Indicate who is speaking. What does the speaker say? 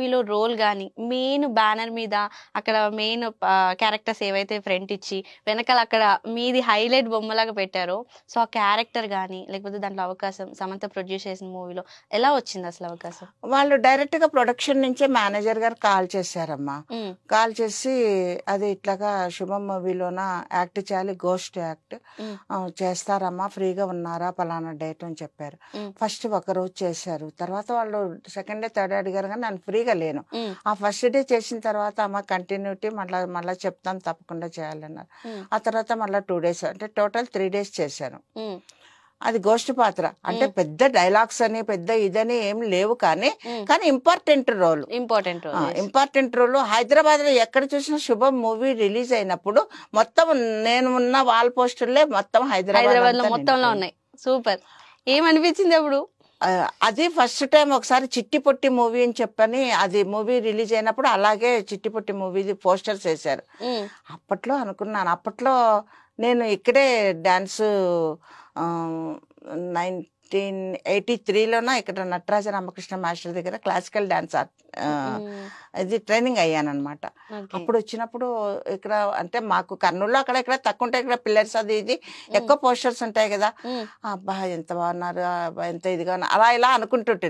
Speaker 1: మూవీలో రోల్ గాని, main banner మీద అక్కడ మెయిన్ క్యారెక్టర్స్ ఏవైతే ఫ్రంట్ ఇచ్చి, వెనకాల అక్కడ మీది హైలైట్ బొమ్మలాగా పెట్టారో, సో ఆ క్యారెక్టర్ గాని, లేకపోతే దాంట్లో అవకాశం సమంత ప్రొడ్యూస్ చేసిన మూవీలో ఎలా వచ్చింది అసలు అవకాశం?
Speaker 2: వాళ్ళు డైరెక్ట్గా ప్రొడక్షన్ నుంచే మేనేజర్ గారు కాల్ చేశారమ్మా. కాల్ చేసి అది ఇట్లాగా శుభం మూవీలోన యాక్ట్ చేయాలి, గోస్ట్ యాక్ట్ చేస్తారమ్మా, ఫ్రీగా ఉన్నారా పలానా డేట్ అని చెప్పారు. ఫస్ట్ ఒక రోజు చేశారు. తర్వాత వాళ్ళు సెకండ్ డే థర్డ్ డే అడిగారు కానీ నేను ఫ్రీగా లేను. ఆ ఫస్ట్ డే చేసిన తర్వాత అమ్మ కంటిన్యూటీ మళ్ళీ చెప్తాను తప్పకుండా చేయాలన్నారు. ఆ తర్వాత మళ్ళీ 2 days అంటే టోటల్ 3 days చేశాను. అది గోష్ఠి పాత్ర అంటే పెద్ద డైలాగ్స్ అని పెద్ద ఇదని ఏం లేవు, కానీ ఇంపార్టెంట్ రోల్. హైదరాబాద్ లో ఎక్కడ చూసినా శుభం మూవీ రిలీజ్ అయినప్పుడు మొత్తం నేను ఉన్న వాల్ పోస్టర్లే మొత్తం హైదరాబాద్ లో
Speaker 1: మొత్తంలో ఉన్నాయి. సూపర్. ఏమనిపించింది అప్పుడు?
Speaker 2: అది ఫస్ట్ టైం ఒకసారి చిట్టి పొట్టి మూవీ అని చెప్పని అది మూవీ రిలీజ్ అయినప్పుడు అలాగే చిట్టి పొట్టి మూవీ పోస్టర్స్ వేశారు. అప్పట్లో అనుకున్నాను, అప్పట్లో నేను ఇక్కడే డాన్స్ 1983లోన ఇక్కడ నటరాజ రామకృష్ణ మాస్టర్ దగ్గర క్లాసికల్ డాన్స్ ఇది ట్రైనింగ్ అయ్యానమాట. అప్పుడు వచ్చినప్పుడు ఇక్కడ అంటే మాకు కర్నూలులో అక్కడ ఇక్కడ తక్కువ ఉంటాయి, ఇక్కడ పిల్లర్స్ అది ఇది ఎక్కువ పోస్టర్స్ ఉంటాయి కదా. అబ్బా ఎంత బాగున్నారు, ఎంత ఇదిగా అలా ఇలా అనుకుంటుంటుంది.